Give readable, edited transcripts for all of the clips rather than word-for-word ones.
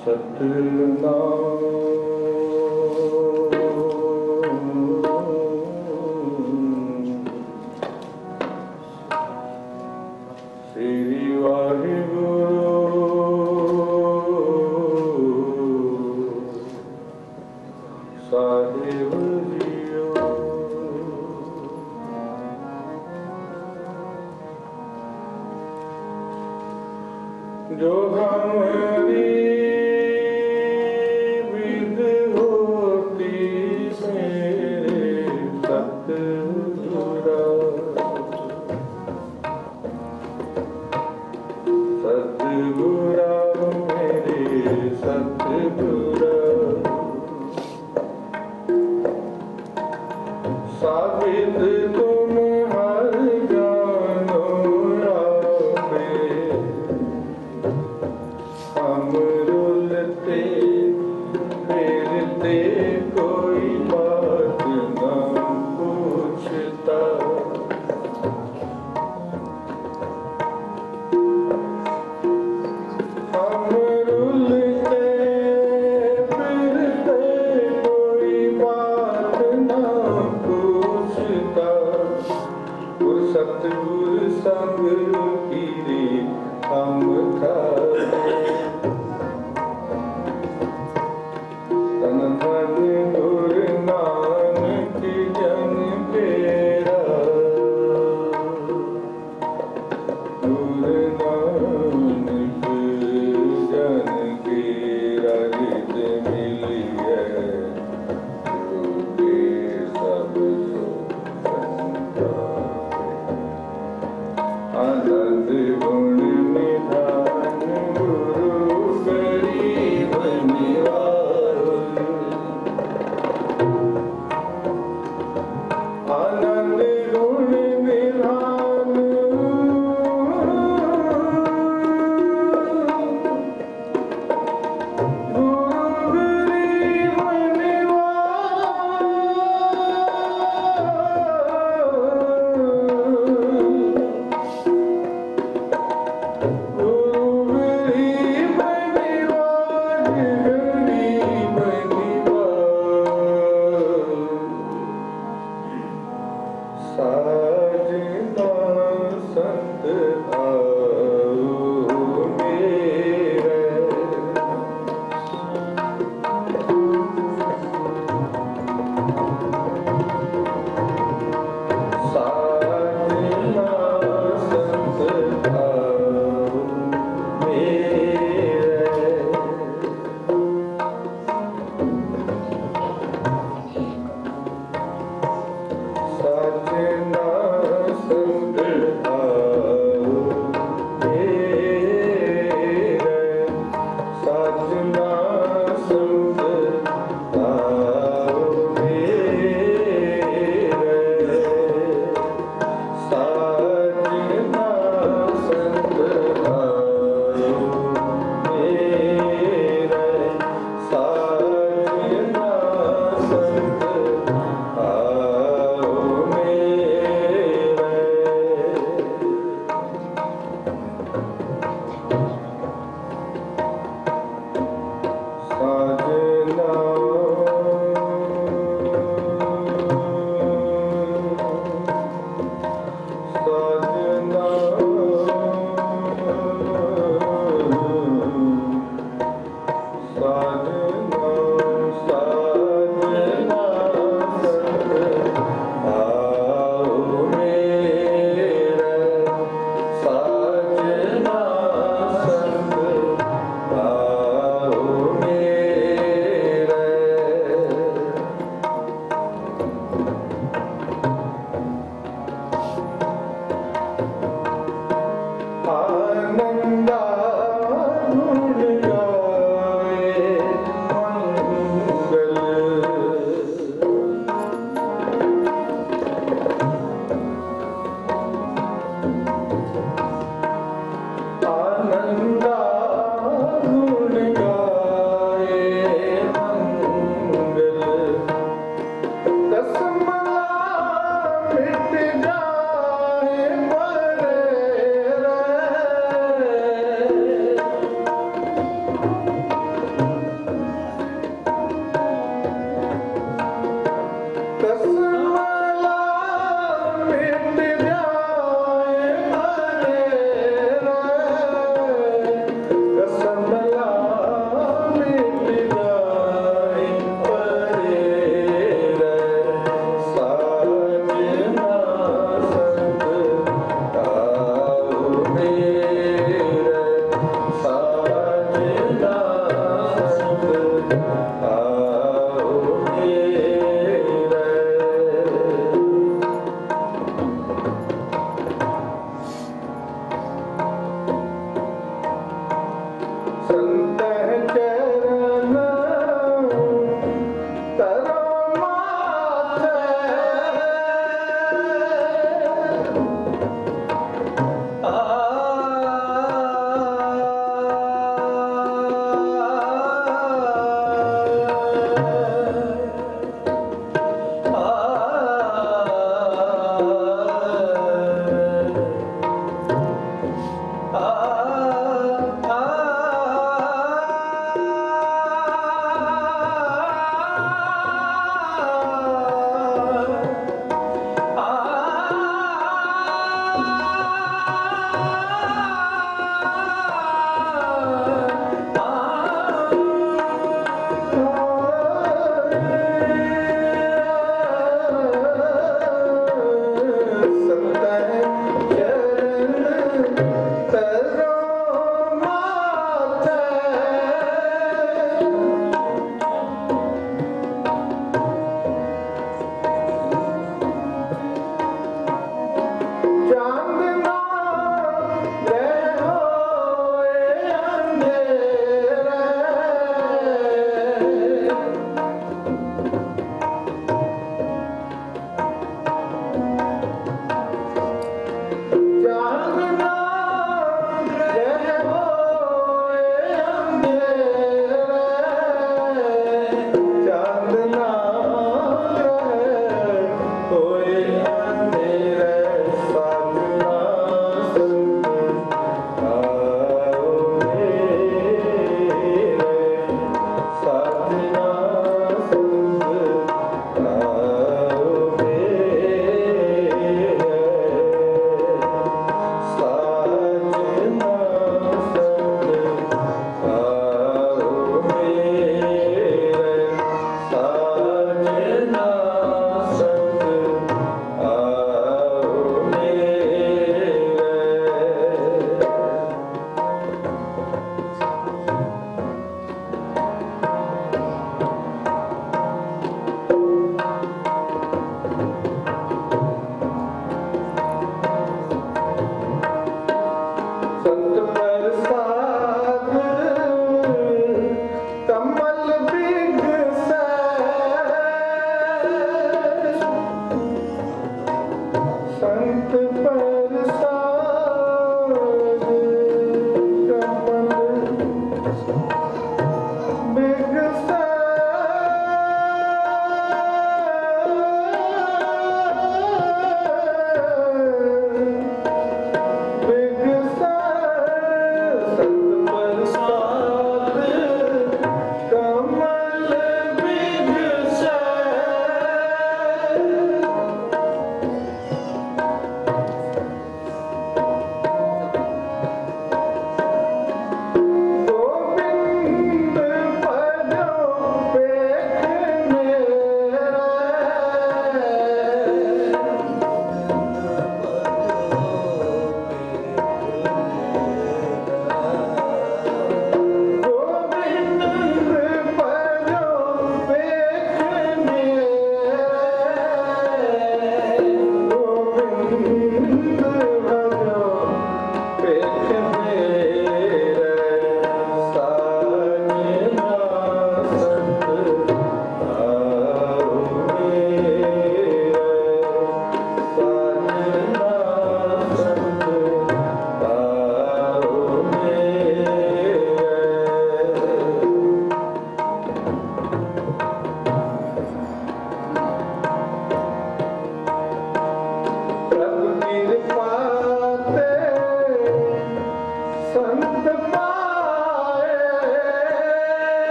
श्री वाहिगुरु साहिब जियो। जो हमारी विध होती मेरे सतगुरा, सतगुरा मेरे सतगुरा, साबित तुम हर जानो रावे, हम रुलते फिरते कोई बात न पूछता, हम रुलते फिरते कोई बात न पूछता, गुर सतगुर संग कीरे हम खाए, तन मन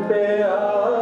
प्यारे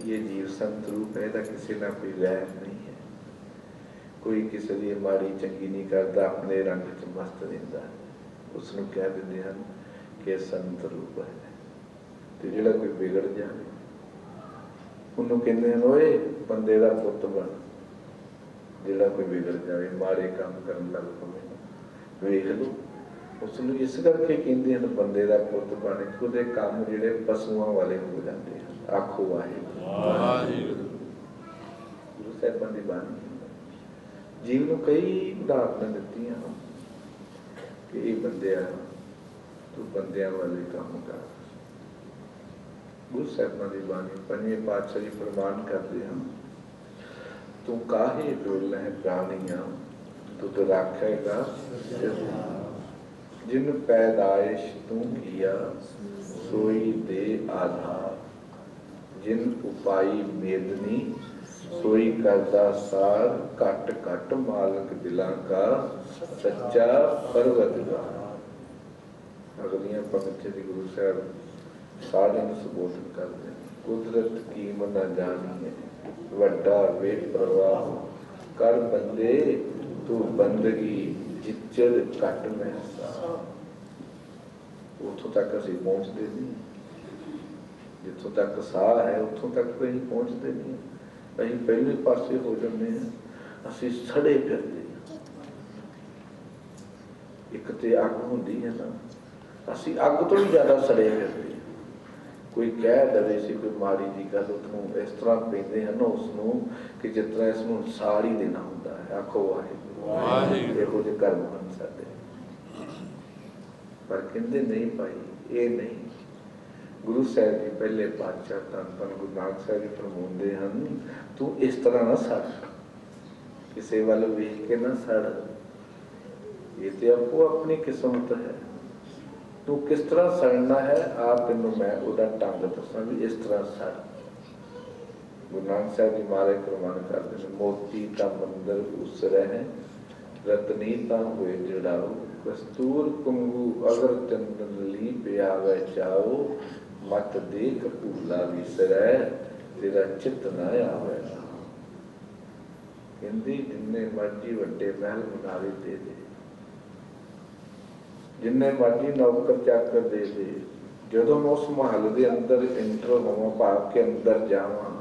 ये जीव संत रूप है, किसी ना कोई वैर नहीं है। कोई किसी की माड़ी चंगी नहीं करता, अपने रंग च मस्त रहिंदा है, उसनूं कह दिंदे हन कि संत रूप है। तो जिहड़ा कोई बिगड़ जाए उन्होंने कहते हैं ओए बंदे का पुत बन। जिहड़ा कोई बिगड़ जाए, माड़े काम करन लग पवे, वेख लो उसनूं इस करके कहते हैं बंदे का पुत बन कि उहदे काम जिहड़े पशुआं वाले हो जाते हैं। आखो वाहिगुरू। गुरु साहिबां दी बाणी जीव नूं कई उदाहरण दित्तियां कि ये बंदिया तू बंदियां वाले काम कर। गुरु साहिबां दी बाणी पंजवें पातशाह जी फरमान करते हैं, तू काहे डोल है प्राणिया तू तो राखेगा जिन पैदाइश तू किया सोई दे आधार, जिन उपाई मेदनी सोई करदा सार, घट घट मालक दिलां का सच्चा परवरदिगार। अगलियां पंक्तियां दी गुरु साहब सारे नूं संबोधन करते हैं। कुदरत कीम न जानी है वड्डा बेपरवाह, कर बंदे तू बंदगी जिच्चर घट महसा। उतों तक असीं पहुँचते नहीं, जितों तक साह है उतों तक तो असीं पहुँचते नहीं। असीं पहले पासे हो जाते हैं, असीं सड़े फिरते हैं। एक तो अग होंदी है ना, असीं अग तो भी ज़्यादा सड़े फिरते हैं। कोई कह दे सी कोई माड़ी जी गल उसनूं इस तरह पेंदे हैं ना उसनूं कि जिस तरह इसनूं साड़ ही देना होंदा है। आखो वाहिगुरू। इहो जिहे कर्म हन साडे, पर कहंदे नहीं भाई ये नहीं। गुरु साहब जी पहले पातशाह धन धन गुरु नानक साहब जी फरमाउंदे हन, तू इस तरह ना सड़, किसी वाल वेख के ना सड़। ये तो आपको अपनी किस्मत है, तू किस तरह सड़ना है आप तेनों मैं उहदा ढंग दसां भी इस तरह सड़। गुरु नानक साहब जी महाराज फरमान करते हैं, मोती का मंदिर उसरे हैं रतनी ता हुए जड़ाओ, कस्तूर कुंगू अगर चंदन ली प्यावे चाओ, मत देख भूला विसरै तेरा चित ना आवे। कहंदी जिन्ने मर्जी वड्डे महल बनावे दे दे, जिन्ने मर्जी नौकर चाकर दे दे, जदों मैं उस महल के अंदर एंटर होवां भाव के अंदर जावां,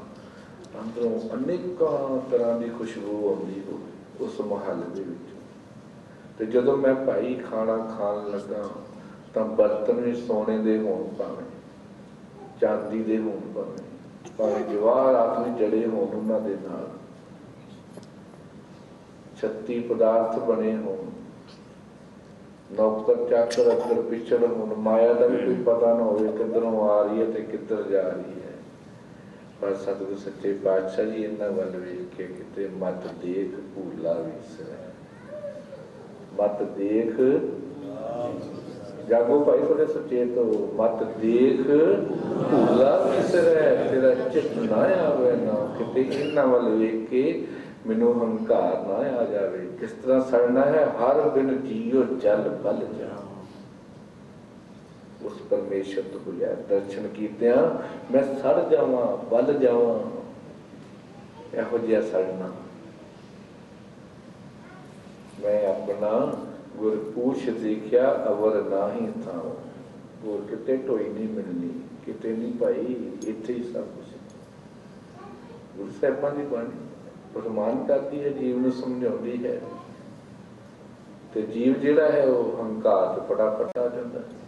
अंदरों अनेकों तरह की खुशबू आउंदी होवे उस महल दे विच। ते जदों मैं भाई खाना खान लगा तां बर्तन भी सोने दे होण भावें चांदी दे होण भावें जवाहरात भी जड़े होण उन्हां दे नाल, 36 पदार्थ बने होण, नौकर चाकर अगर पिछड़ होण, माया का भी कोई पता ना होवे किधरों आ रही है ते किधर जा रही है। पर सतगुरु सच्चे पातशाह जी इन्हां वल वेख के किते मत देख भूला विसरै, मत देख जागो भाई थोड़े सचेत हो, मत देख भूला विसरै तेरा चित ना आवे ना। किते इन्हां वल वेख के मैनू हंकार ना आ जाए। किस तरह सड़ना है, हर बिन जियो जल बल जा। उस परमेश्वर तो होया दर्शन कीतिया मैं सड़ जावां बल जावां, इहो जिहा सड़ना। मैं अपना गुरपूछ देखिया अवर नाही था, होर किते ढोई नहीं मिलनी, किते नहीं भाई, इत्थे ही सब कुछ। गुरु साहिबां दी बाणी फरमान करती है, जीव नूं समझाउंदी है, ते जीव जिहड़ा है वह हंकार ते फटाफट आ जाता है।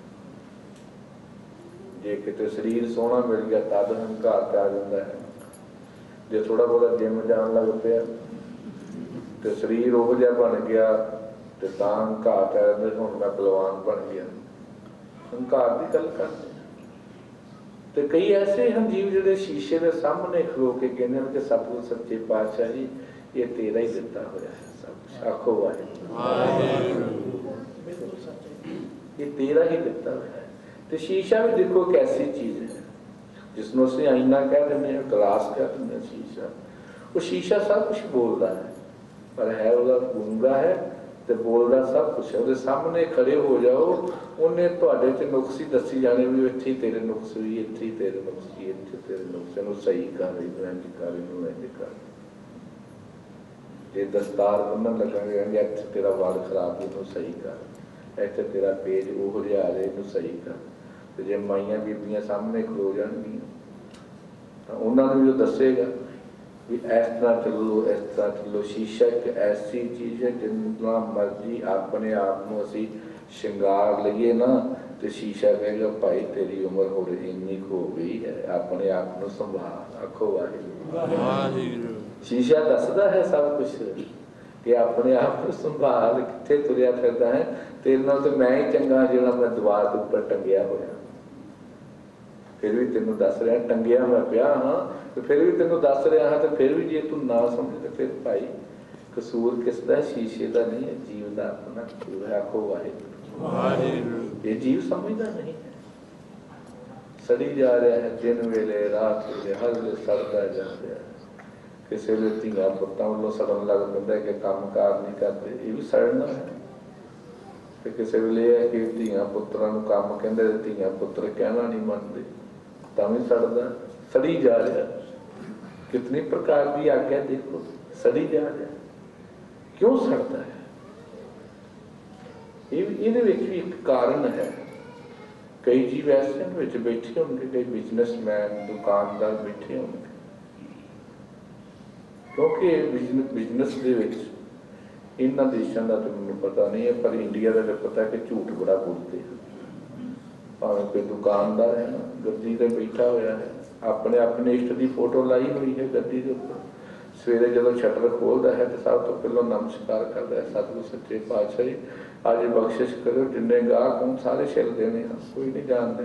जे किते शरीर सोहना मिल गया तद हंकार ते आ जाता है, जे थोड़ा बहुत जिम जान लग पिया तो शरीर उहो जिहा बन गया तो हंकार ते आ जाता हुण मैं बलवान बन गया। हंकार की गल करते तो कई ऐसे हैं जीव जिहड़े शीशे के सामने खलो के कहते हैं कि सतगुरु सच्चे पातशाह जी ये तेरा ही दिता होया है सब कुछ। आखो वाहिगुरू, ये तेरा ही दिता होया है। तो शीशा भी देखो एक ऐसी चीज है जिसनों असीं आईना कह देंगे हैं, गिलास कह देंगे शीशा, वो शीशा सब कुछ बोलता है पर है वह गूंगा है तो बोलता सब कुछ है। वो सामने खड़े हो जाओ उन्हें तुहाडे च नुक्स ही दसी जाने भी इत्थे ही तेरे नुक्स भी, इत्थे ही तेरे नुक्स भी, इत्थे तेरे नुक्स, इहनूं सही कर, इहनूं इंज कर, इहनूं इंज कर। जे दस्तार बन्नण लगांगे कहंगे इत्थे तेरा वाल खराब इनू सही कर, इत्थे तेरा पेज ओह जिहा आ इनू सही कर। ते जे माइयां बीबियां सामने खलो जाणगियां तां उन्हां नूं जो दस्सेगा भी इस तरह चलो, इस तरह चलो। शीशा एक ऐसी चीज़ है जिन्ना मर्जी अपने आप को असी श्रृंगार लईए ना तो शीशा कहेगा भाई तेरी उम्र हो रही इन्नी हो गई है, अपने आप को संभाल। आखो वाहिगुरू। शीशा दसदा है सब कुछ कि अपने आप को संभाल, कित्थे तुरिया फिरदा है, तेरे नाल तो मैं ही चंगा जिहड़ा मैं दीवार के उपर टंगिया होया। फिर भी तेनों दस रहा टंगिया मैं पिया हाँ, तो फिर भी तेनों दस रहा हाँ, तो फिर भी जे तू ना समझे तो फिर भाई कसूर किसदा? शीशे का नहीं है, जीव का अपना कसूर है। आखो वाहिगुरू। ये जीव समझदा नहीं है, सड़ी जा रहा है दिन वेले रात वेले, हर वेले सड़दा जा रहा है। किसी वे धियां पुत्तां वालों सड़न लग पैंदा कि काम कार नहीं करते, ये भी सड़ना है। तो किसी वेले है कि धियां पुत्रां नूं काम कहंदे ते धियां पुत्र कहना नहीं मनते, तां भी सड़दा, सड़ी जा रहा। कितनी प्रकार की आज्ञा देखो, सड़ी जा रहा। क्यों सड़ता है? ये भी एक कारण है। कई जीव ऐसे विच बैठे होंगे, कई बिजनेसमैन दुकानदार बैठे होंगे, क्योंकि बिजनेस दे विच इन्हां देशों का तो मैनूं पता नहीं है, पर इंडिया का तो पता है कि झूठ बड़ा बोलते हैं। भावें कोई दुकानदार है ना, गद्दी ते बैठा होया है, अपने अपने इष्ट की फोटो लाई हुई है गद्दी के उपर, सवेरे जो शटर खोलता है तो सब तो पहले नमस्कार करता है, सतगुरु सच्चे पातशाह जी आज बख्शिश करो, जिन्ने गाहक हों सारे छिल देने, कोई नहीं जानते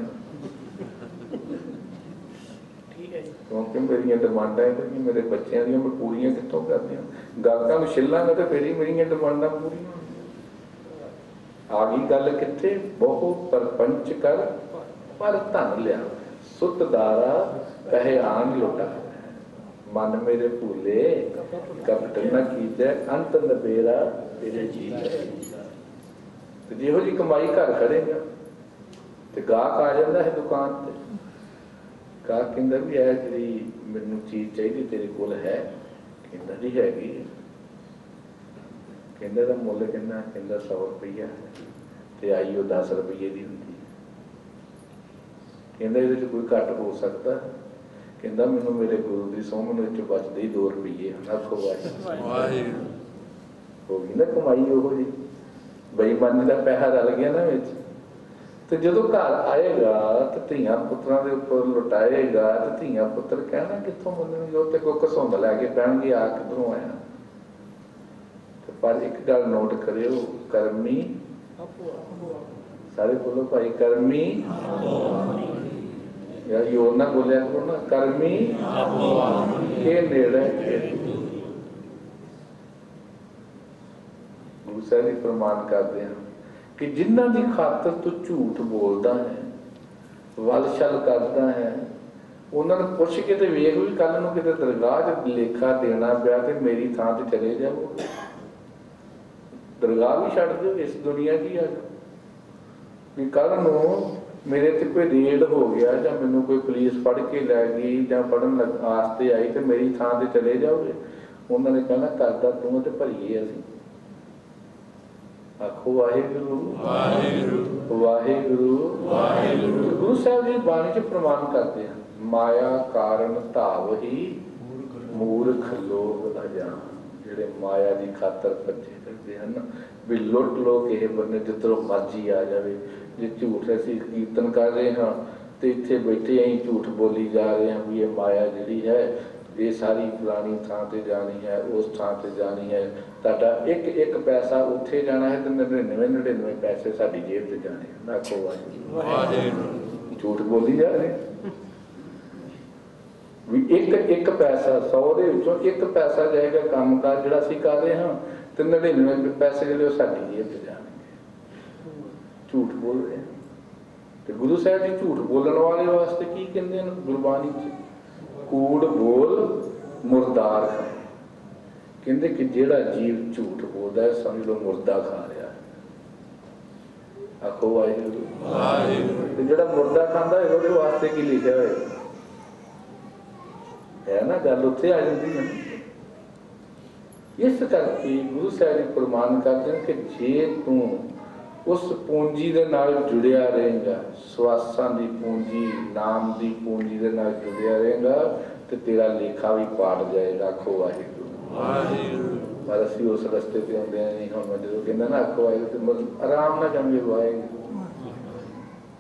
क्योंकि मेरिया डिमांडा है, मेरे बच्चों दी मैं पूरियां कितों कर दियां, गाहकां नूं छिलांगा तो फिर ही मेरिया डिमांडा पूरियां। आ गई गल कित्थे? बहु परपंच कर पर धन लिया, सुत दारा कहे आन लुटा, मन मेरे भूले कपट न कीते, अंत नबेरा तेरे जी। तो जिहो जी कमाई घर करेगा तो गाहक आ जाता है दुकान पर, गाहक कहता भी है जी मैनू चीज़ चाहिए तेरे कोल है, कहता जी हैगी, कहते का मुल कहना, कहता 100 रुपया तो आई वो 10 रुपये की होंगी, कहता ये कोई घट हो सकता, कहता मैनू मेरे गुरु की सौं मैनू बचते ही 2 रुपये। आखो वाहिगुरू। हो गई ना कमाई वो जी, बेईमानी का पैसा रल गया ना विच। तो जो घर आएगा तो धियां पुत्रां दे उपर लुटाएगा तो धियां पुत्र कहना कित्थों मनणगे, उत्ते कोई घसुंड लैके पैणगे आ किधरों आया। तो पर एक गल नोट करियो, कर्मी सारे बोलो भाई कर्मी, यार योर ना बोलिया करो ना, कर्मी के नेड़े गुरु साहब जी प्रमाण करते हैं कि जिन्हां दी खातर तू झूठ बोलता है, वल छल करता है, उन्होंने पुछ के तो वेख भी कल नूं किते दरगाह च लेखा देना पिया तो मेरी थां ते चले जाओ, दरगाह भी छड्ड दिओ, इस दुनिया की है भी कल नूं मेरे ते कोई रेड हो गया जां मैनूं कोई पुलिस फड़ के लै गई जां फड़न वास्ते आई तो मेरी थां ते चले जाओगे, उन्होंने कहना करदा तूं ते भरीए असीं। आखो वाहिगुरू वाहिगुरू वाहिगुरू वाहिगुरू। गुरु साहब जी बाणी च प्रमाण करते हैं, माया कारण धाव ही मूर्ख लोग अजान, जिहड़े माया की खातर भजे फिरदे हैं भी लुट लो किसी बन्ने जिधरों मर्जी आ जाए। जे झूठ असीं कीर्तन कर रहे हाँ तो इत्थे बैठे अं झूठ बोली जा रहे हैं भी ये माया जिहड़ी है ये सारी फलानी थां ते जानी है, उस थां ते जानी है, ताड़ा एक एक पैसा उत्थे जाना है तो 99 पैसे साडी जेब ते जाने। आखो वाहिगुरू, झूठ बोली जा रहे भी एक एक पैसा 100 दे विचों एक पैसा जाएगा काम कार जिहड़ा असीं कर रहे हाँ तो 99 पैसे जिहड़े साडी जेब ते जाणगे। झूठ बोल रहे हैं तो गुरु साहब जी झूठ बोलने वाले वास्ते की कहते हैं गुरबाणी च, कूड़ बोल मुरदार खाए, कहते कि जेड़ा जीव झूठ बोलता है समझ लो मुर्दा खा रहा है। आखो वाहिगुरू वाहिगुरू। जेड़ा मुर्दा खाता है उसके वास्ते की लिखा है ना, गल उत्थे आ जाती है इस करके गुरु साहब प्रमाण करते हैं कि जे तू उस पूंजी दे नाल जुड़िया रहेगा, सवासां दी पूंजी, नाम दी पूंजी दे नाल जुड़िया रहेगा तो तेरा लेखा भी पाट जाएगा। आखो वाहिगुरू। पर असीं उस रस्ते ते आउंदे नहीं। हुण मैं जो कहंदा ना आखो वाहिगुरू ते आराम नाल कहांगे वाहिगुरू,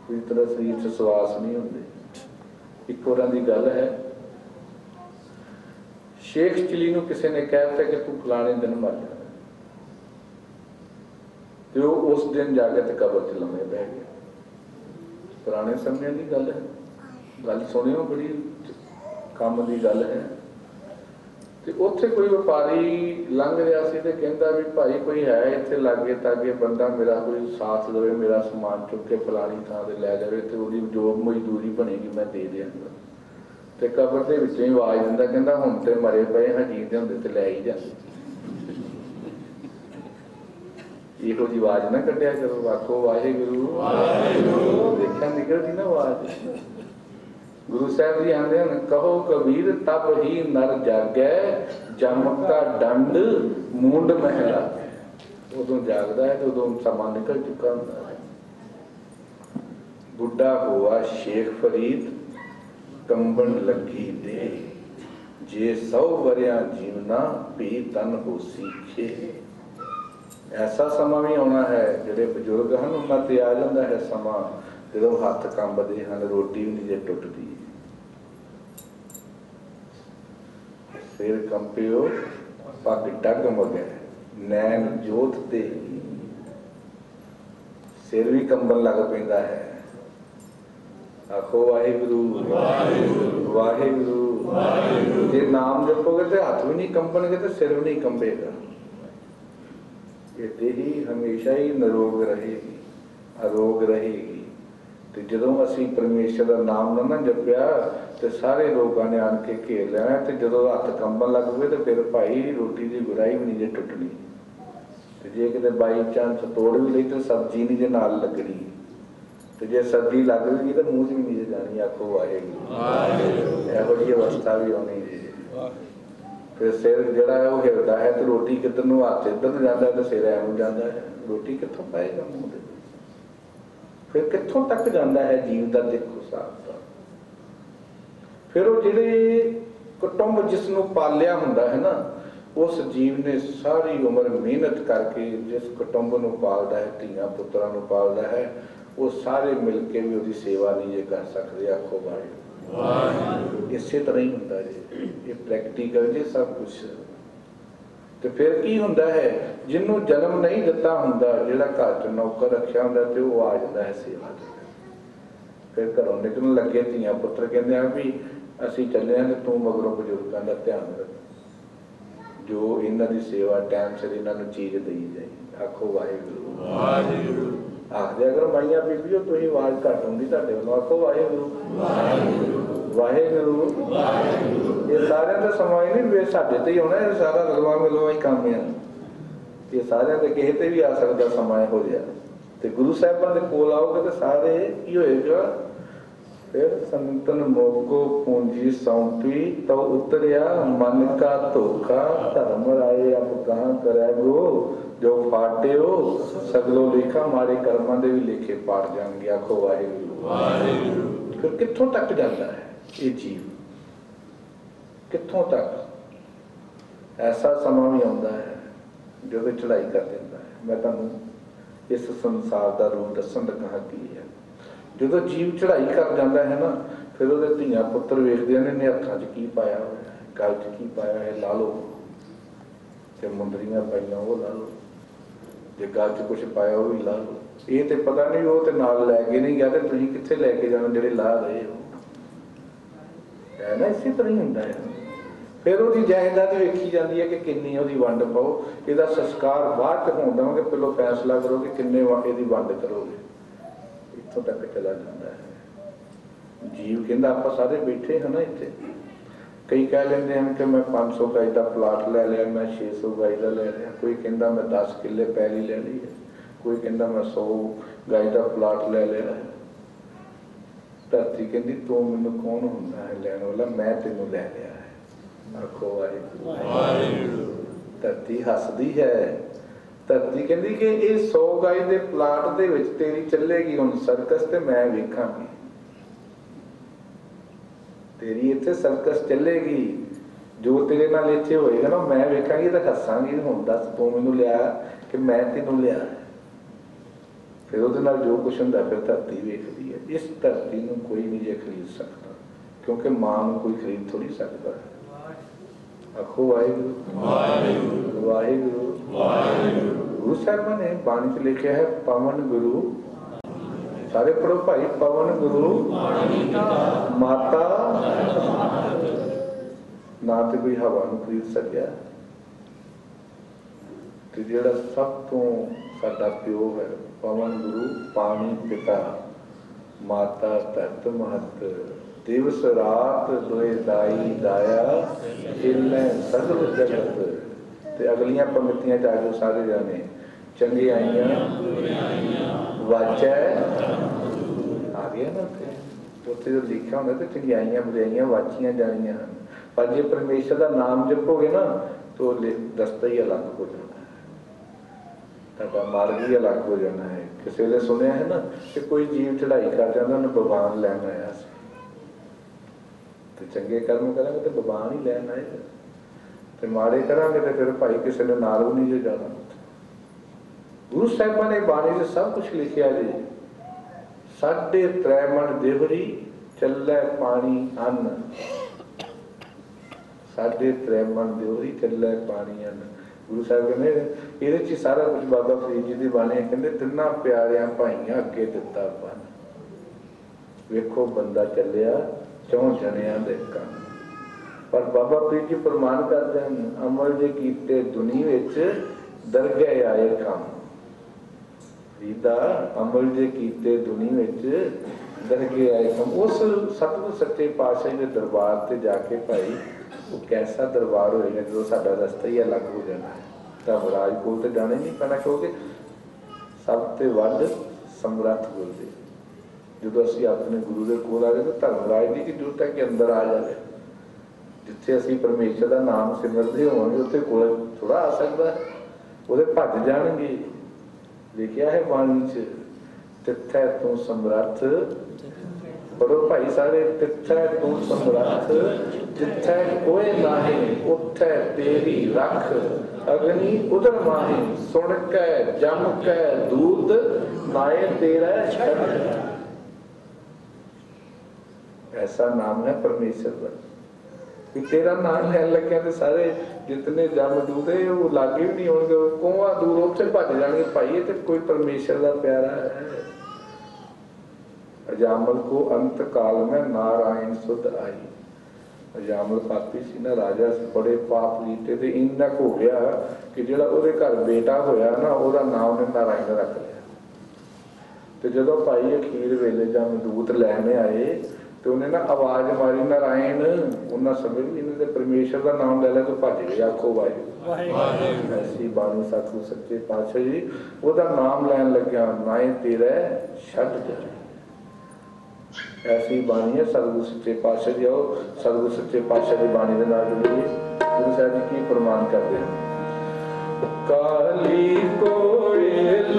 कोई तरह शरीर च सवास नहीं होंदे। एक होरां दी गल है, शेख चिली नूं किसी ने कह दिता कि तू फलाने दिन मर जाना, तो उस दिन जाके तो कबर च लम्मे बह गया। पुराने समय की गल है, गल सुनियो, बड़ी काम की गल है। तो उत्थे कोई व्यापारी लंघ रहा सी ते कहंदा भी भाई कोई है इत्थे लागे तागे बंदा मेरा कोई साथ देवे, मेरा समान चुक के फलानी थां ते लै जावे ते ओहदी जो मजदूरी बनेगी मैं दे देंगा। ते कबर दे विचों ही आवाज़ दिंदा कहंदा हुण ते मरे पए हां, जींदे हुंदे ते लै ही जांदे। इहो जी आवाज़ ना कढ़िया करो। आखो वाहिगुरू। देखा निकलती ना आवाज़। गुरु साहब जी आंदे हैं, कहो कबीर तब ही नर जागै, जम का दंड मूंड महला। उदों जागदा है तो उदों समा निकल चुका हुंदा है। बुढ़ा हुआ शेख फरीद कंबन लगी दे, जे 100 वरियां जीवना भी तन हो सीखे। ऐसा समा भी आना है, जिहड़े बजुर्ग हैं उन्हां ते आ जांदा है समा जदों हत्थ कंबदे हैं, रोटी भी नहीं जे टुटदी। सिर कंपियो पग डगमगै, नैन जोत ते सिर भी कंबन लग पैंदा है। आखो वाहिगुरू वाहिगुरू। जे नाम जपोगे तो हाथ भी नहीं कंबनगे तो सिर भी नहीं कंबेगा। ये देही हमेशा ही निरोग रहेगी, अरोग रहेगी। तो जदों असी परमेश्वर का नाम ना जपिया तो सारे रोगां ने आन के घेर लेना। तो जदों हथ कंबन लग पए तो फिर भाई रोटी की गुराई भी नहीं जे टुटनी। तो जे किते बाई चांस तोड़ भी लई तो सब्जी नहीं जे नाल लगनी। तो जे सब्जी लग गई तो मूँह च भी नहीं जे जानी। आखो वाहिगुरू। इहो जी अवस्था भी आनी जी। फिर सिर जिहड़ा है वो हिलदा है तो रोटी किधर नूं, हथ इधर नूं जांदा तो सिर ऐ नूं जांदा है। रोटी कित्थों पाएगा मूँह दे? फिर कित्थों तक जांदा है जीव का देखो साहब दा। फिर वो जिहड़े कुटुंब जिसनों पालिया हुंदा है ना, उस जीव ने सारी उम्र मेहनत करके जिस कुटुंब नूं पालदा है, धीआं पुत्रां नूं पालदा है, वो सारे मिल के भी उसकी सेवा नहीं जे कर सकते। आखो वाहिगुरू। इसे तरह ही हुंदा जी, ये प्रैक्टिकल जी सब कुछ। तो फिर की हुंदा है, जिन्हों जन्म नहीं दिता हुंदा, जिहड़ा घर च नौकर रखिया हुंदा ते वो आ जांदा है सेवा ते। फिर घरों निकलण लगे धीआं पुत्र कहंदे आ भी असीं चले हैं, तू मगरों बजुर्गों का ध्यान रख, जो इन्हां दी सेवा टाइम सिर इन्हां नूं चीज़ देई जाए। आखो वाहिगुरू। आख दिया करो माइया बीबियो तुसीं आवाज़ घट आउंदी तुहाडे वल्लों। आखो वाहिगुरू वाहिगुरू। ये सारे का समा ही नहीं, वे साडे ते ही आउणा, ये सारा रलवा मिलवा ही काम है। ये सारे के किसी ते भी आ सकदा समा इहो जिहा। ते गुरु साहिबां दे कोल आओगे तो सारे की होएगा। फिर संतन मोको पूंजी सौंपी तो उतरिया मन का धोखा, धर्म राय अब कहाँ करेगो, जो फाटे हो सगलो लेखा, माड़े कर्मां दे भी लेखे पाट जाणगे। आखो वाहिगुरू। फिर कित्थों तक जाता है ये जीव, कित्थों तक? ऐसा समा भी आउंदा है जो चढ़ाई कर देता है। मैं तुहानूं इस संसार का रूप दसन लगा की है। जो जीव चढ़ाई कर जाता है ना, फिर वो धीआं पुत्र वेखते हैं ने हत्थां च की पाया होया, गल च की पाया है, ला लो। ते मुंदरियां पाइयां वो ला लो, जे गल च कुछ पाया वो भी ला लो। ये तो पता नहीं वो तो नाल लैके नहीं गया, तो तुसीं कित्थे लैके जाना जिहड़े ला रहे हो, है ना। इसी तरह ही हुंदा है। फिर वो जायदाद वेखी जाती है कि किन्नी उसकी वंड पाओ, इसका संस्कार बाद च होण देवांगे, पहलों फैसला करो कि किन्ने इसकी वंड करोगे। इत्थों तक चला जाता है। जीव कहता आप सारे बैठे हैं ना इत्थे, कई कह लेंगे हैं कि मैं 500 गज का प्लाट ले लिया, मैं 600 गज का ले लिया, कोई कहता मैं 10 किले पैली ले ली है, कोई कहता मैं 100 गज का प्लाट ले लिया है। धरती कहती तू मैनू कौन होंदा है लैण वाला, मैं तेनों लै लिया है। आखो वाहिगुरू। धरती धरती हसदी है। धरती कहती कि ये 100 गज के प्लाट दे विच तेरी चलेगी हुण सर्कस ते मैं वेखांगी, तेरी इत्थे सर्कस चलेगी, जो तेरे नाल इत्थे होएगा ना मैं वेखांगी ते हसांगी। हुण दस तू मैनूं लिया कि मैं तैनूं लिया। फिर उहदे नाल जो कुछ हुंदा फिर धरती वेखदी है। इस धरती नूं कोई नहीं जे खरीद सकता, क्योंकि मां नूं कोई खरीद थोड़ी सकता है। आखो वाहिगुरू वाहिगुरू वाहिगुरू वाहिगुरू। गुरु साहिबां ने बाणी च लिखिया है पवन गुरु, सारे पढ़ो भाई, पवन गुरु माता ना तो कोई हवा नूं खरीद सकिया, ते जिहड़ा सब तो साडा प्यो है पवन गुरु पानी पिता माता धरत महत दिवस रात दोए दाई दाया हिलै सगल जगत। ते अगलियां पंक्तियां च आ जाओ सारे जाने। चंगियाइयां वाचै आ गया ना उत्थे जो लिखा होंदा ते चंगियाइयां बुराइयां वाचियां जानियां हन। पर जे परमेश्वर का नाम जपोगे ना तो दस्ता ही अलग हो जाना है, ताड़ा मार्ग ही अलग हो जाना है। किसी ने सुनिया है ना कि कोई जीव चढ़ाई कर जाता उन्हें भगवान लैन आया से, तो चंगे कर्म करेंगे तो भगवान ही लैन आएगा, तो माड़े करांगे तो फिर भाई किसी ने नाल भी नहीं जो जाना। गुरु साहिबां ने बाणी से सब कुछ लिखिया जी। साढ़े त्रै मन देवरी चलै पानी अन्न, साढ़े त्रै मन देवरी चलै पानी अन्न। गुरु साहब कहते ये सारा कुछ बाबा फरीद जी की बाणी कहते तिना प्यारिया भाइयों अगे दिता बन, वेखो बंदा चलिया 4 जनिया दे कन। पर बाबा फरीद जी प्रमाण करते हैं अमल जे कीते दुनी विच दरगह आए कम। फरीदा अमल जे कीते दुनी विच दरगह आए कम। उस सतगुर सच्चे पातशाह के दरबार से जाके भाई वो कैसा दरबार होएगा जो साडा रस्ता ही अलग हो जाना है। धर्मराज कोल तो जाना ही नहीं पैना, क्योंकि सब ते वध समर्थ गुरु। जो असीं अपने गुरु के कोल आ गए तो धर्मराज की की जरूरत है कि अंदर आ जाए। जिथे असीं परमेश्वर का नाम सिमरते होवांगे उत्थे कोल थोड़ा आ सकता है, वो भज जाएंगे। लिखिया है बाणी च तिथै तू समर्थ, पढ़ो भाई सारे, तिथै तू समर्थ जिथै कोई नाहे उत्थै तेरी रख, अग्नि उधर माहे सुन कै जम कै दूत नाए तेरा छड़। ऐसा नाम है परमेश्वर का कि तेरा नाम लैन लग्या तो सारे जितने जम दूत है वो लागे भी नहीं होंगे, कोवा दूर उत्थे भज जाएंगे। भाई ये तो कोई परमेश्वर का प्यारा है। अजामल को अंत काल में नारायण सुध आई। अजामल पापी सी ना राजा बड़े पाप कीते ते इन्ना हो गया कि जिहड़ा उहदे घर बेटा होया ना उहदा नाम ने नारायण रख लिया। तो जदों भाई अखीर वेले जमदूत लैने आए तो उन्हें ना आवाज मारी नारायण, उन्हें समझ भी इन्हें परमेश्वर का नाम ले लिया तो भज गए। आखो वाहिगुरू। ऐसी बाणी सतगुर सच्चे पातशाह जी उहदा नाम लैन लग्या नाए तेरा छड़ जाए। ऐसी बाणी है सतगुर सच्चे पातशाह जी। आओ सतगुर सच्चे पातशाह की बाणी के नाल जुड़िए। गुरु साहब जी की प्रमाण करते हैं। काली कोयल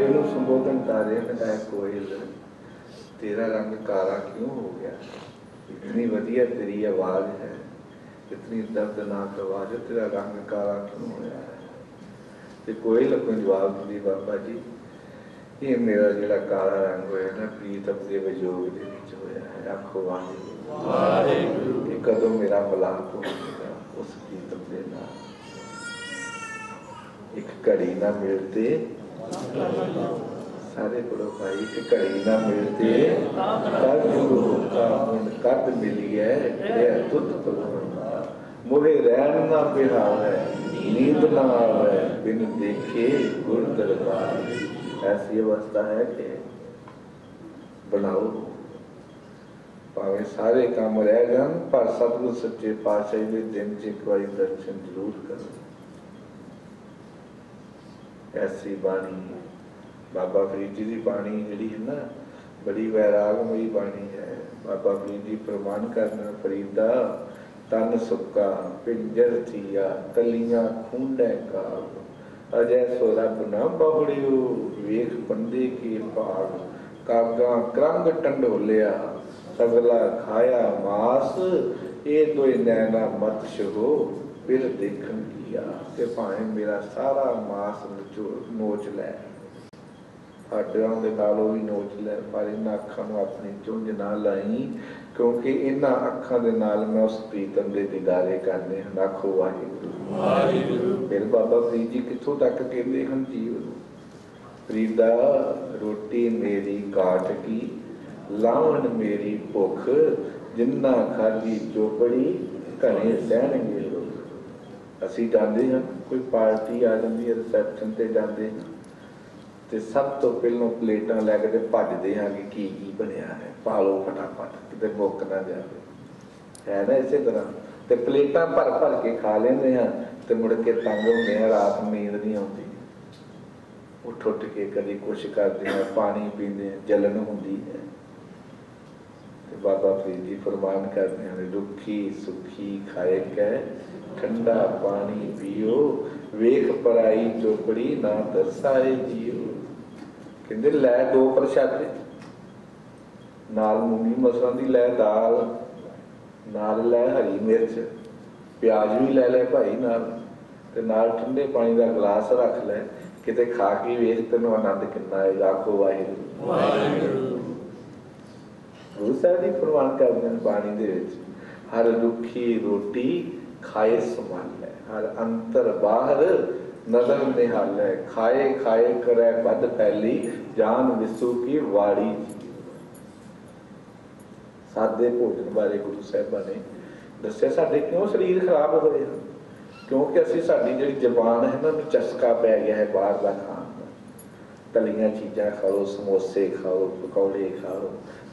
कोयल संबोधन कर रहे हैं, कहा कोयल तेरा रंग काला क्यों हो गया, इतनी वधिया तेरी आवाज है, इतनी दर्दनाक आवाज है, तेरा रंग काला क्यों होया है। तो कोयल अपने जवाब दी, बाबा जी ये मेरा जिहड़ा काला रंग होया ना प्रीतम के विजोग दे विच होया है। आखो वाहिगुरू, कि कदों मेरा मिलाप होगा उस प्रीतम दे नाल। एक घड़ी ना मिलते सारे बड़ो भाई, एक घड़ी ना मिलते कर गुरु का मुन कद मिलिए तुत पलवना। मोहे रैन ना बिहावे नींद ना आवे बिन देखे गुर दरबार। ऐसी अवस्था है कि बनाओ भावें सारे काम रह जान पर सतगुर सच्चे पातशाही दे दिन च एक बार दर्शन जरूर करो। ऐसी बाणी बाबा फरीद जी की बाणी जी है ना बड़ी वैरागमयी बाणी है। बाबा फरीद जी प्रमाण करना फरीदा तन सुक्का पिंजर थिया कलियां खूंडे का अजय सो रब न बहुड़ियो वेख बंदे के भाग। कागा क्रंग टंडोलिया सगला खाया मास ये दोए नैना मत छो फिर देखन किया। ते भावें मेरा सारा मास नोच लै हड्डां दे नाल भी नोच लै पर इन्हां अखां नूं अपनी चुंझ ना लाई क्योंकि इन्हां अखां दे नाल मैं उस प्रीतम दे दीदारे करने हैं। आखो वाहिगुरू। फिर बाबा फरीद जी कित्थों तक कहते हैं जीव फरीदा रोटी मेरी काट की लावण मेरी भुख जिन्ना खाधी चोपड़ी घने सहणगे लोग। असीं जांदे हां कोई पार्टी आ जांदी है रिसैप्शन ते जांदे हां ते सब तो पहलों प्लेटां लैके ते भजदे हां कि की बनिया है पा लो फटाफट किते मुक ना जाए है ना। इसे तरह ते प्लेटां भर भर के खा लेंदे हां ते मुड़ के तंग होंदे हां रात नींद नहीं आउंदी उठ उठ के कभी कुछ करते हैं पानी पींदे जलन होंदी है। ते बाबा फरीद जी फरमान करते हैं रुखी सुखी खाए कै ठंडा पानी पियो वेख पराई चोपड़ी ना तरसाए जियो। कहते लै दो प्रशादे नाल मूंगी मसरां दी लै दाल नाल लै हरी मिर्च प्याज भी लै लै भाई नाल ते नाल ठंडे पानी का गिलास रख लै किते खा के वेख तैनूं आनंद कितना आएगा। आखो वाहिगुरू। गुरु साहब जी फरमान करते हैं बाणी दे विच हर रुखी रोटी खाए संभाले हर अंतर बाहर नजर निहाले खाए खाए करे बद फैली जान विसू की वाड़ी। सादे भोजन बारे गुरु साहिबां ने दस्सिया साडे क्यों शरीर खराब होए हैं क्योंकि असीं साडी जिहड़ी जबान है ना चस्का पै गया है बाहर का खाण दा। तलियां चीज़ां खाओ समोसे खाओ पकौड़े खाओ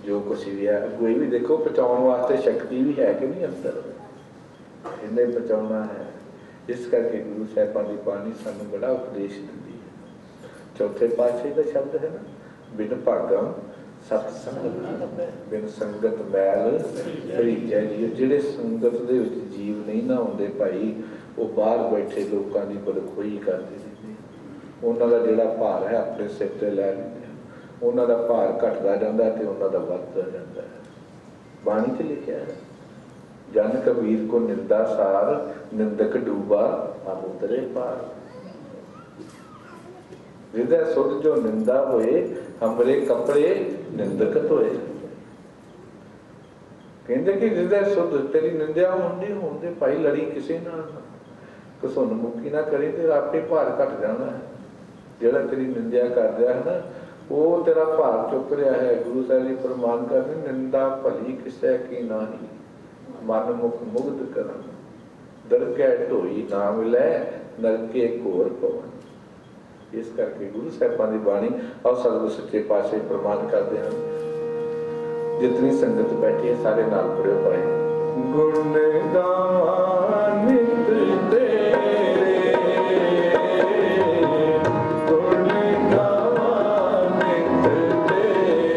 जो कुछ भी है कोई भी देखो पचाउण वास्ते शक्ति भी है कि नहीं अंदर इन्हें पचाउणा है। इस करके गुरु साहिबां दी बाणी सानूं बड़ा उपदेश दिंदी है। चौथे पातशाही का शब्द है ना बिन भागम सतसंग बिन संगत मैल भरीजै जीव। जिहड़े संगत दे विच जीव नहीं ना आउंदे भाई वो बाहर बैठे लोगों की बदखोही करते रहंदे उन्हां दा जिहड़ा भार है अपने सिर ते लै लैंदे उन्हां दा भार घटदा जांदा ते उन्हां दा वधदा जांदा है। बाणी च लिखिआ है जन कबीर को निंदा सार निंदक डूबा अब उतरे पार। हृदय सुध जो निंदा होए हमरे कपड़े निंदक धोए। कहते कि हृदय सुध तेरी निंदा होंदे भाई लड़ी किसी नाल घसुन मुक्की ना करी ते आपे भार घट जाना है। जिहड़ा तेरी निंदा कर रहा है ना वो तेरा भार चुक रहा है। गुरु साहिब जी फरमान करते निंदा भली किसे की नाही मन मुख मुग्ध करन दरगह ढोई ना मिलै नरके घोर पवन। इस करके गुरु साहिबां दी बाणी और सतगुर सच्चे पातशाह प्रमाण करते हैं। जितनी संगत बैठी है सारे नाल पढ़ियो पाए गुण गावां नित तेरे गुण गावां नित तेरे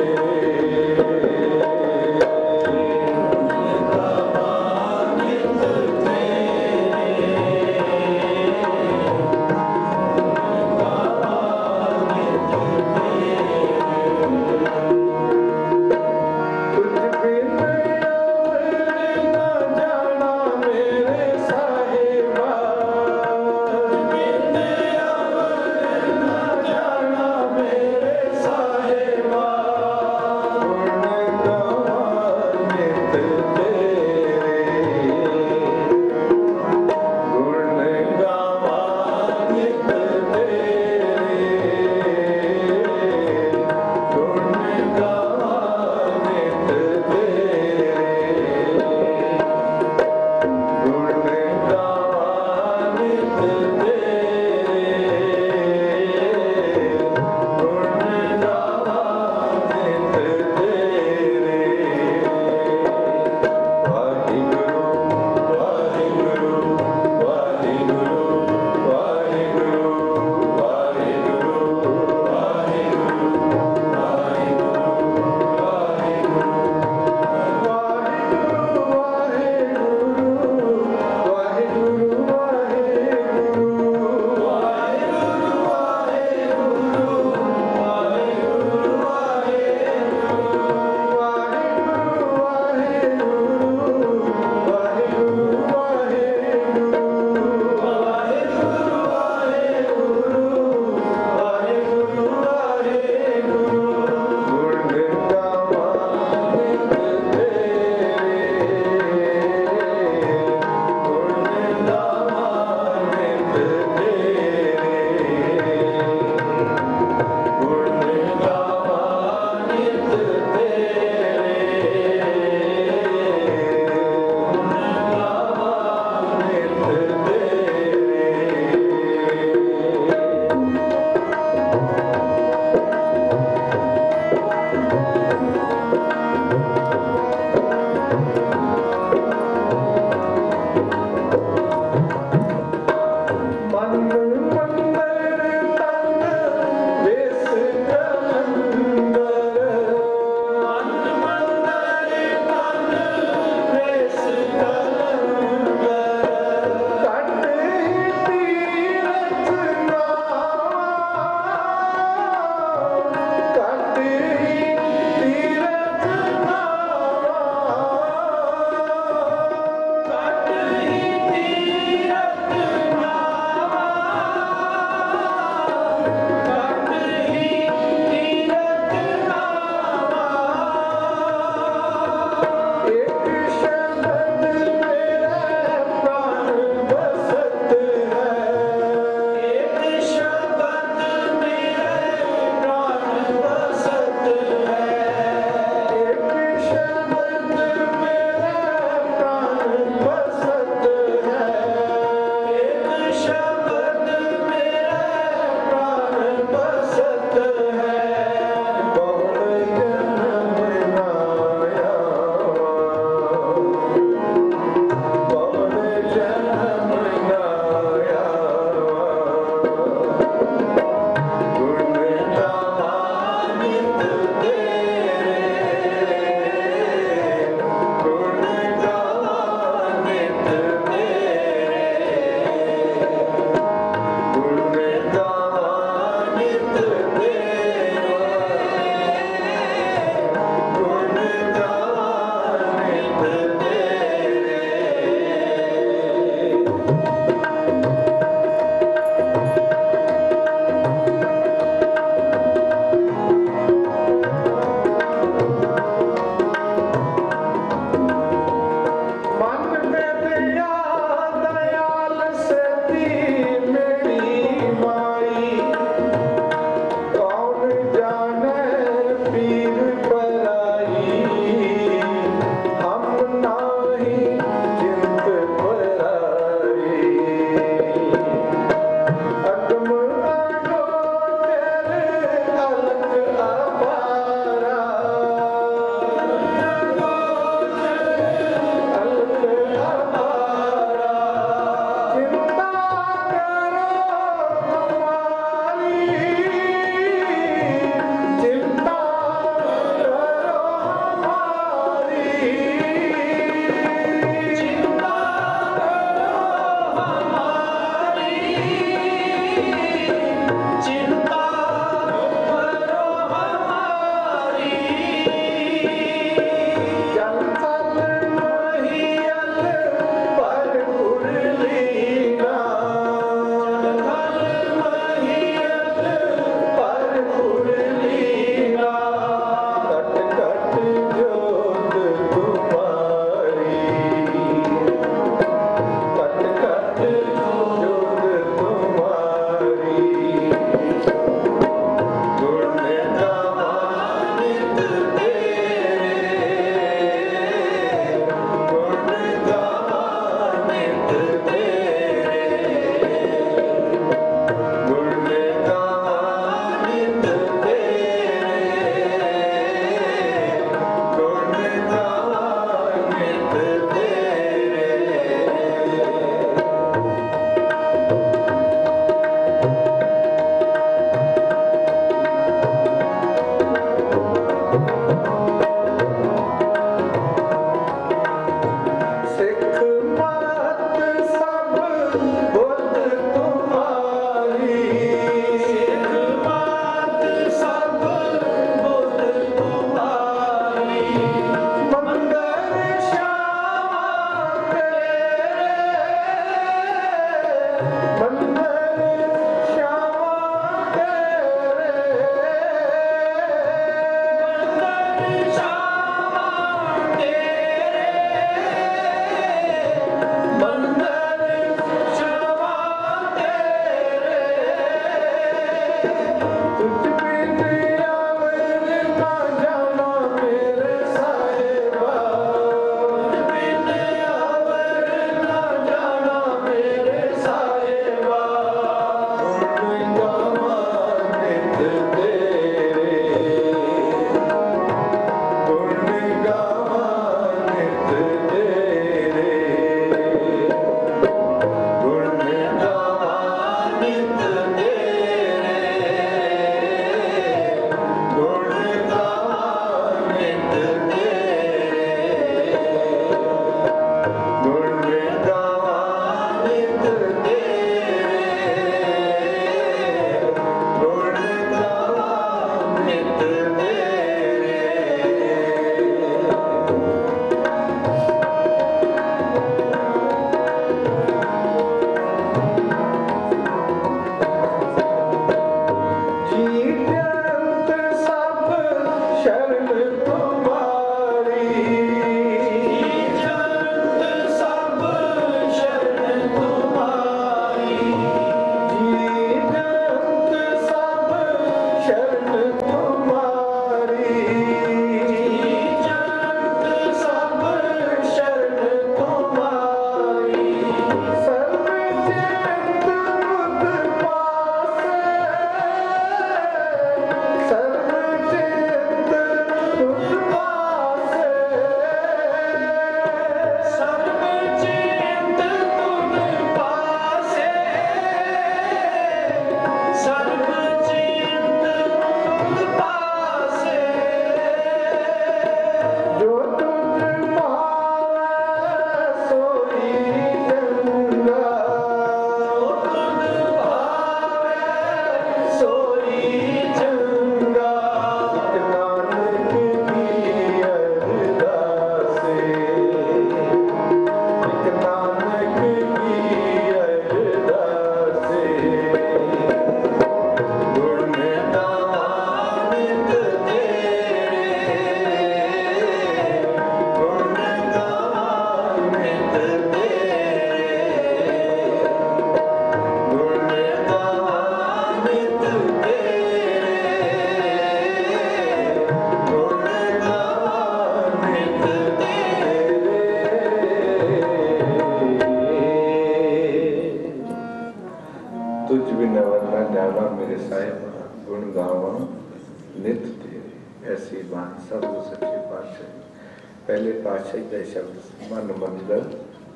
पहले पातशाही का शब्द मन मंगल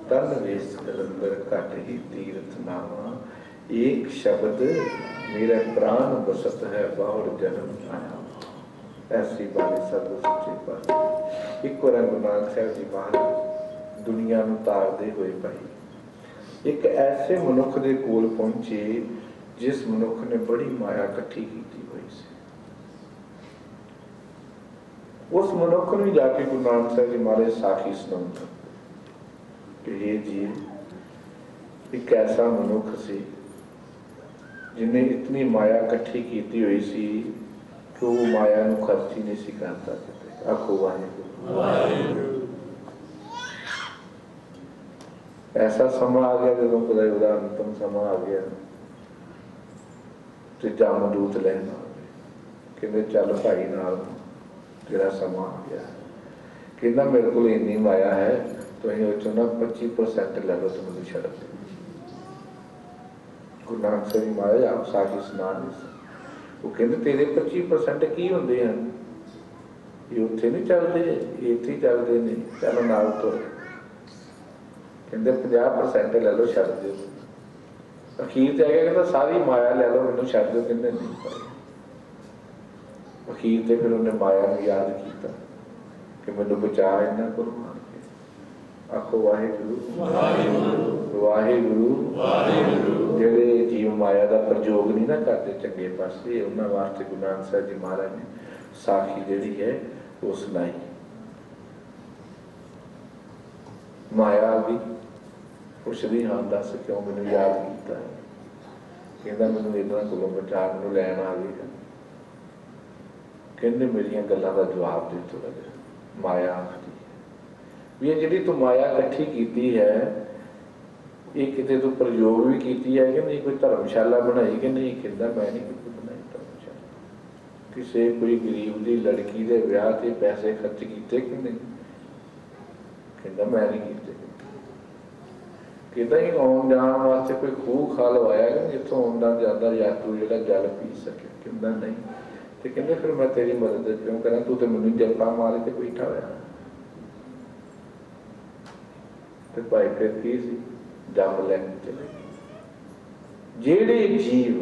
तन वेश कलंदर घट ही तीर्थ नामा एक शब्द मेरा प्राण बसत है बाहुर जन्म आया। ऐसी बाणी सतगुर सच्चे पातशाह एक बार गुरु नानक साहब जी महाराज दुनिया ਨੂੰ ਤਾਰਦੇ ਹੋਏ ਭਾਈ ਇੱਕ ਐਸੇ ਮਨੁੱਖ ਦੇ ਕੋਲ ਪਹੁੰਚੇ ਜਿਸ ਮਨੁੱਖ ਨੇ ਬੜੀ ਮਾਇਆ ਇਕੱਠੀ ਕੀਤੀ ਹੋਈ ਸੀ। उस मनुख ने जाके गुरु नानक साहब जी महाराज साखी सुनाते कि ये जी एक ऐसा मनुख सी जिन्हें इतनी माया इकट्ठी की हुई सी कि वो माया नूं खर्च ही नहीं सी करता। आखो वाहिगुरू। ऐसा समा आ गया जो खुदा उदा अंतिम समा आ गया तो जामदूत लेना कहते चल भाई नाल तेरा समा आ गया कहना मेरे को इन्नी माया है तो अं ना 25% ले लो तो मुझे छड़ दे। गुरु नानक साहब जी महाराज आप साखी सुना वो कहते तेरे 25% की होंगे हैं ये उत्थे नहीं चलते इत्थे चलते नहीं चल नाल तुर कहते 50% ले लो छड़ दो। अखीर से आया कहता सारी माया ले लो मैनू छड़ दो कहते नहीं पाई। अखीर से फिर उन्हें माया ने याद किया कि मैनू बचा इन्ना करो मार के। आखो वाहिगुरू वाहिगुरू। जेडे जीव माया का प्रयोग नहीं ना करते चंगे पासे उन्होंने वास्ते गुरु नानक साहब जी महाराज ने साखी जिहड़ी है वो सुनाई। माया आ गई ਪੁੱਛਦੀ ਹਾਂ ਦੱਸ ਕਿਉਂ ਮੈਨੂੰ ਯਾਦ ਕੀਤਾ ਹੈ। ਕਹਿੰਦਾ ਮੈਨੂੰ ਇਹਨਾਂ ਕੋਲੋਂ ਵਿਚਾਰ ਨੂੰ ਲੈਣ ਆ ਗਈ। ਕਹਿੰਦੇ ਮੇਰੀਆਂ ਗੱਲਾਂ ਦਾ ਜਵਾਬ ਦੇ ਥੋੜ੍ਹਾ ਜਿਹਾ। ਮਾਇਆ ਆਖਦੀ ਵੀ ਇਹ ਜਿਹੜੀ ਤੂੰ ਮਾਇਆ ਇਕੱਠੀ ਕੀਤੀ ਹੈ ਇਹ ਕਿਤੇ ਤੂੰ ਪ੍ਰਯੋਗ ਵੀ ਕੀਤੀ ਹੈ ਕਿ ਨਹੀਂ, ਕੋਈ ਧਰਮਸ਼ਾਲਾ ਬਣਾਈ ਕਿ ਨਹੀਂ। ਕਹਿੰਦਾ ਮੈਂ ਨਹੀਂ ਕੀਤੀ ਬਣਾਈ ਧਰਮਸ਼ਾਲਾ। ਕਿਸੇ ਕੋਈ ਗਰੀਬ ਦੀ ਲੜਕੀ ਦੇ ਵਿਆਹ ਤੇ ਪੈਸੇ ਖਰਚ ਕੀਤੇ ਕਿ ਨਹੀਂ। ਕਹਿੰਦਾ ਮੈਂ ਨਹੀਂ ਕੀਤੇ। ਕਹਿੰਦਾ ਹੀ ਆਉਣ ਜਾਣ ਵਾਸਤੇ ਕੋਈ ਖੂਹ ਖਾਲ ਲਵਾਇਆ ਕਿ ਜਿੱਥੋਂ ਆਉਂਦਾ ਜਾਂਦਾ ਯਾਤਰੂ ਜਿਹੜਾ ਜਲ ਪੀ ਸਕੇ। ਕਹਿੰਦਾ ਨਹੀਂ। ਤੇ ਕਹਿੰਦੇ ਫਿਰ ਮੈਂ ਤੇਰੀ ਮਦਦ ਕਿਉਂ ਕਰਾਂ, ਤੂੰ ਤੇ ਮੈਨੂੰ ਜੱਫਾ ਮਾਰ ਕੇ ਬੈਠਾ ਹੋਇਆ। ਤੇ ਭਾਈ ਫਿਰ ਕੀ ਸੀ, ਜੰਮ ਲੈਣ ਚਲੇ। ਜਿਹੜੇ ਜੀਵ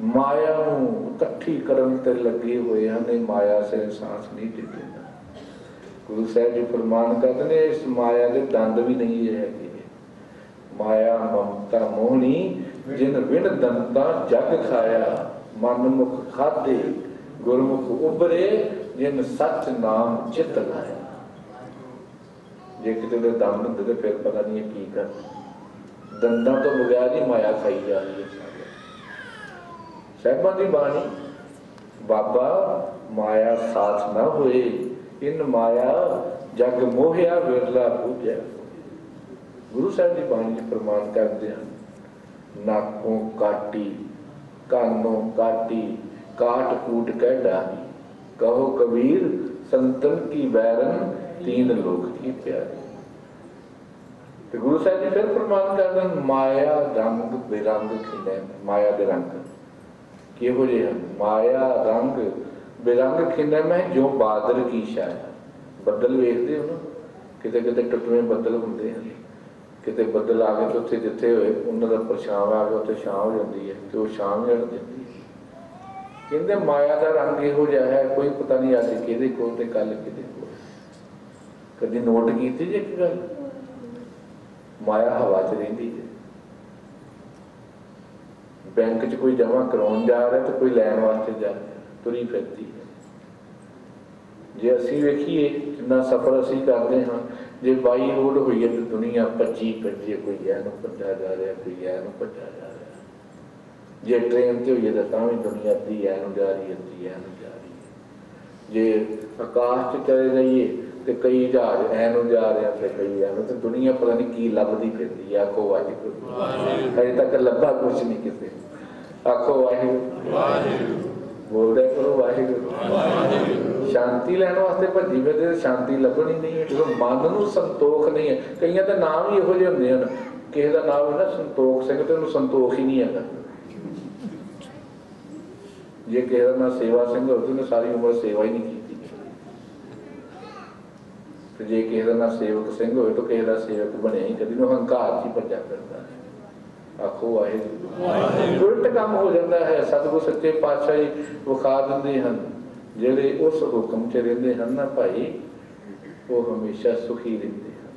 ਮਾਇਆ ਨੂੰ ਇਕੱਠੀ ਕਰਨ ਤੇ ਲੱਗੇ ਹੋਏ ਹਨ ਇਹ ਮਾਇਆ ਸੇ ਸਾਂਸ ਨਹੀਂ ਦਿੰਦੇ। ਗੁਰੂ ਸਾਹਿਬ ਜੀ ਫਰਮਾਨ ਕਰਦੇ ਨੇ ਇਸ ਮਾਇਆ ਦੇ ਦੰਦ ਵੀ ਨਹੀਂ ਹੈਗੇ। ਮਾਇਆ ਮਮਤਾ ਮੋਹਣੀ ਜਿਨ ਵਿਣ ਦੰਤਾ ਜਗ ਖਾਇਆ। ਮਨ ਮੁਖ ਖਾਦੇ ਗੁਰਮੁਖ ਉਬਰੇ ਜਿਨ ਸੱਚ ਨਾਮ ਚਿਤ ਲਾਇਆ। ਜੇ ਕਿਤੇ ਦੇ ਦੰਦ ਹੁੰਦੇ ਤੇ ਫਿਰ ਪਤਾ ਨਹੀਂ ਕੀ ਕਰ। ਦੰਦਾਂ ਤੋਂ ਬਗੈਰ ਹੀ ਮਾਇਆ ਖਾਈ ਜਾ ਰਹੀ ਹੈ। ਸਾਹਿਬਾਂ ਦੀ ਬਾਣੀ ਬਾਬਾ ਮਾਇਆ ਸਾਥ ਨਾ ਹੋਏ ਇਨ ਮਾਇਆ ਜਗ ਮੋਹਿਆ ਵਿਰਲਾ ਬੂਝਿਆ। ਗੁਰੂ ਸਾਹਿਬ ਦੀ ਬਾਣੀ ਚ ਪ੍ਰਮਾਣ ਕਰਦੇ ਹਨ ਨਾਕੋਂ ਕਾਟੀ ਕਾਨੋਂ ਕਾਟੀ ਕਾਟ ਕੂਟ ਕਹਿ ਡਾਹੀ ਕਹੋ ਕਬੀਰ ਸੰਤਨ ਕੀ ਬੈਰਨ तीन लोक की प्यारी। तो गुरु साहब जी फिर प्रमाण करते हैं माया रंग बेरंग खिले। माया दे रंग किहो जे हैं, माया रंग बेरंग खिले में जो बादल की छाया। बदल वेखते हो ना, किते किते टुटवें बदल होंगे हैं, किते बदल आ गए तो उत्थे जिथे होए उन्हां दा परछावां आ गया उत्थे छां हो जाती है तो छां जड़ देती है। कहते माया का रंग इहो जिहा है कोई पता नहीं अज किहदे कोल ते कल किहदे कोल। कभी नोट की थी जी एक गल, माया हवा च रहिंदी है। बैंक च कोई जमा कराउण जा रहा तो कोई लैण वास्ते जा रहा, तुरी फिरती है। जे असीं वेखीए जिन्ना सफर असीं करते हाँ, जे बाई रोड हुई है तो दुनिया भज्जी फिरदी है। कोई ऐ नूं भज्जा जा रहा, कोई ऐ नूं भज्जा जा रहा। जे ट्रेन ते हुई है तो भी दुनिया अद्धी ऐ नूं जा रही है, अद्धी ऐ नूं जा रही है। जे आकाश च चले जाइए तो कई जहाज ऐनू जा रहे हैं, कई ऐनू, तो दुनिया पता नहीं की लभदी फिरदी है। आखो वाहिगुरू, अजे तक लभा कुछ नहीं किसी। आखो वाहिगुरू, बोलदे करो वाहिगुरू। शांति लैण वास्ते भज्जी फिरदे, शांति लभनी नहीं है। जो मन नूं संतोख नहीं है, कईयां दे नाम ही इहो जिहे हुंदे हन। किसी दा नाम है ना संतोख सिंह ते उहनूं संतोख ही नहीं है। जे किसी दा नाम सेवा सिंह होवे तो उहने सारी उम्र सेवा ही नहीं की। तो जे किसी का ना सेवक सिंह हो तो किसी का सेवक बने ही कभी हंकार च भज्जा फिरदा है। आखो वाहिगुरू। उल्ट काम हो जाता है। सतगुरु सच्चे पातशाह जी विखा दिंदे हन जिहड़े उस हुक्म च रहिंदे हन ना भाई वो हमेशा सुखी रहिंदे हन।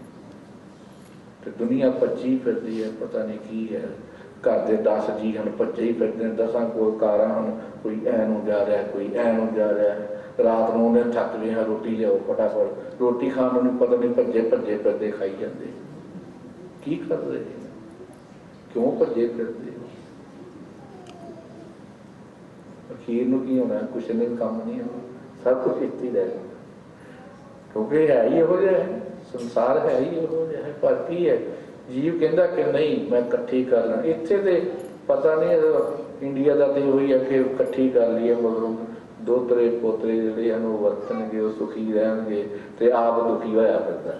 तो दुनिया भज्जी फिरदी है, पता नहीं की है। घर के 10 जी हन भज्जे ही फिरदे हैं, 10 कोल कारां हन, कोई ऐ नूं जा रहा, कोई ऐ नूं जा रहा है। रात नूं उन्हें थक गए हैं, रोटी लियाओ फटाफट, रोटी खाण नूं पता नहीं भज्जे भज्जे फिरदे खाई जाते। की कर रहे हैं, क्यों भज्जे फिरदे? अखीर नूं की होना, कुछ नहीं काम नहीं होना, सब कुछ इत्थे ही रह जाना। क्योंकि है ही इहो जिहा है, संसार है ही इहो जिहा है। पर की है, जीव कहता कि नहीं मैं इकट्ठी कर ਲਾਂ। इत्थे ते पता नहीं इंडिया का तो इहो ही है कि इकट्ठी कर लीए, मगरों दोतरे पोतरे जिहड़े हन वो वरतणगे, वो सुखी रहणगे ते आप दुखी होया फिरदा।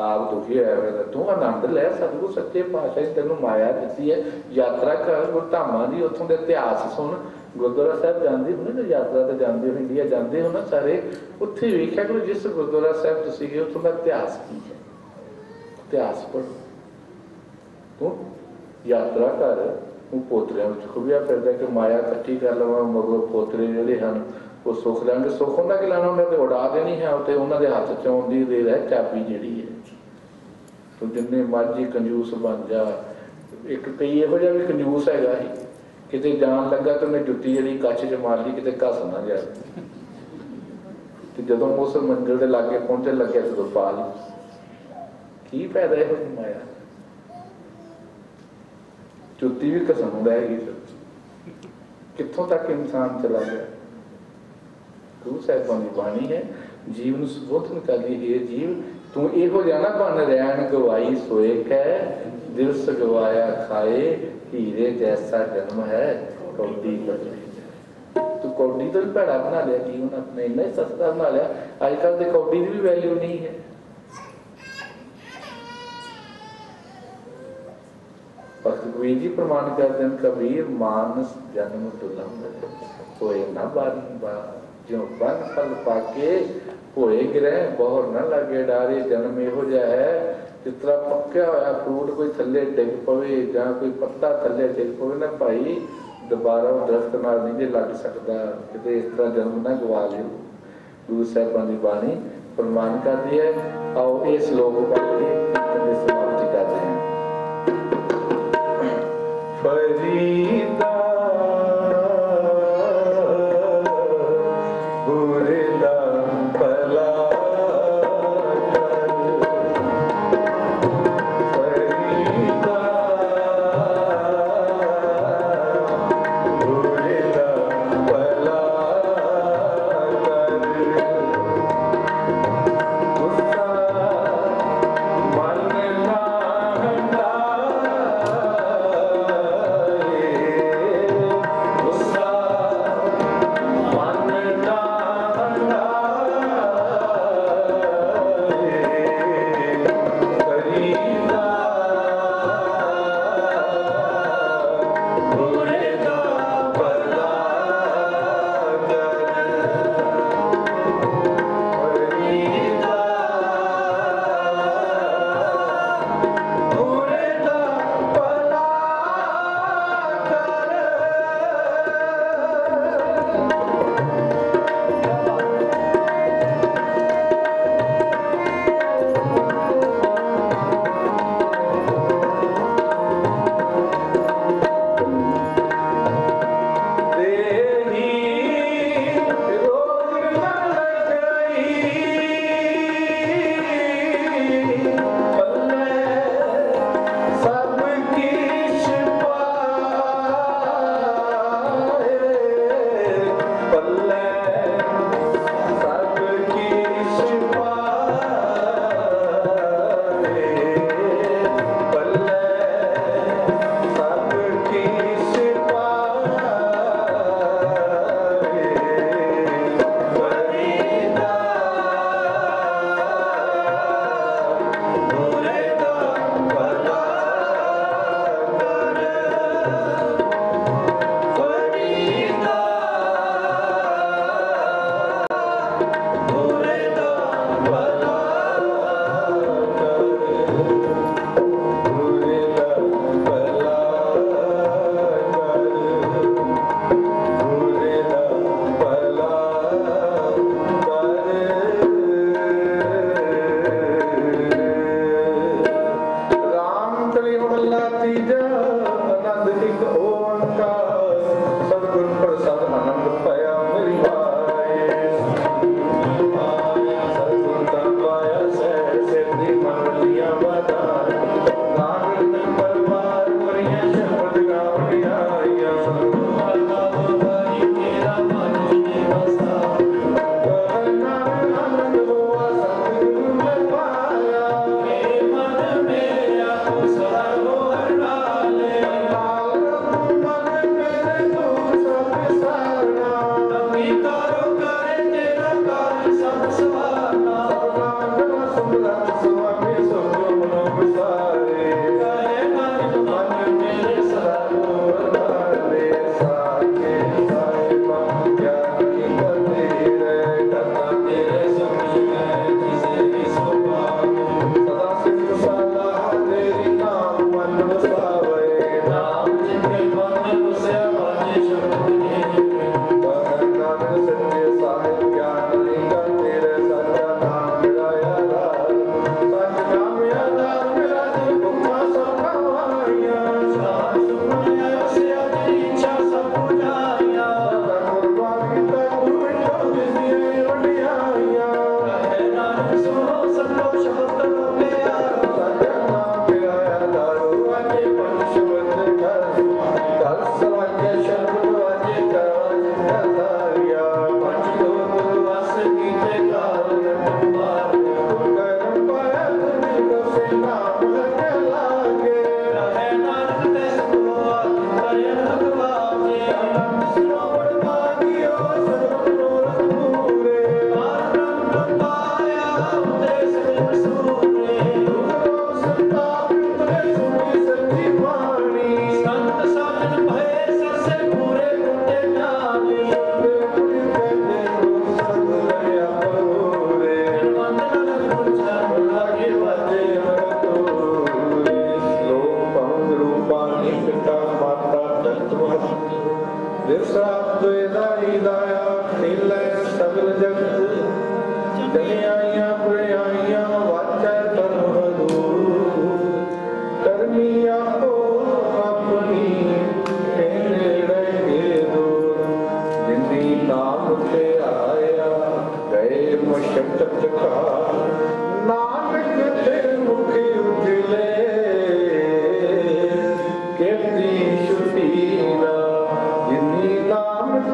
आप दुखी होया फिरदा। तूं आनंद लै, सतगुरु सच्चे पातशाह ने तैनूं माया दित्ती है, यात्रा कर गुरधामां दी, उत्थों दे इतिहास सुन। गुरुद्वारा साहब जांदे हो ना, यात्रा ते जांदे हो, इंडिया जांदे हो ना सारे, उत्थे वेखिया करो जिस गुरुद्वारा साहब तुसीं गए उत्थों दा इतिहास की है। इतिहास पढ़ो, तूं यात्रा कर। पोतरियां विच खुबिया फिरदा कि माया इकट्ठी कर लवां, मगरों पोतरे जिहड़े हन वो सुख लैणगे। सुख उन्हां कि लैणा, उन्हां ते उड़ा देनी है, उत्ते उन्हां दे हत्थ च आउंदी देर है चाबी जिहड़ी है। तूं जिन्ने मर्जी कंजूस बन जा। एक कई इहो जिहा भी कंजूस हैगा ही, किते जान लगा तो उन्हें जुत्ती जिहड़ी कच्छ च मार ली, किते घस ना जाए। ते जदों उस मंजिल दे लागे पहुंचण लग्या तदों पा ली। की पैदा है माया चुत्ती भी कसम रहेगी कितों तक इंसान चला गया। गुरु साहिबां की बाणी है जीव नूं संबोधन करदी है जीव तू इहो जाना बन रैन गवाई सोए कै दिल सगवाया खाए हीरे जैसा जन्म है कौडी बदले तू कौडी तो भी भैड़ा बना लिया जीवन अपने इन्ना ही सस्ता बना लिया अजकल तो कौडी की भी वैल्यू नहीं है। भगत कबीर जी प्रमाण करते हैं कबीर मानस जन्म दुलंभ होए न बारंबार जो बन फल पाके होए गिरे बहुर न लगे डारे जन्म इहो जिहा है जिस तरह पक्या होया फ्रूट कोई थले डिग पवे जां कोई पत्ता थले डिग पवे ना भाई दोबारा दरख्त नाल नहीं जे लग सकदा किते इस तरह जन्म ना गवा लियो। गुरु साहिबां दी बाणी प्रमाण करदी है। आओ इस श्लोक पढ़ के समाप्ति करते हैं। फरीदा बुरदा भला फरीदा बुरदा भला गुस्सा मन ना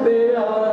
ਤੇ ਆ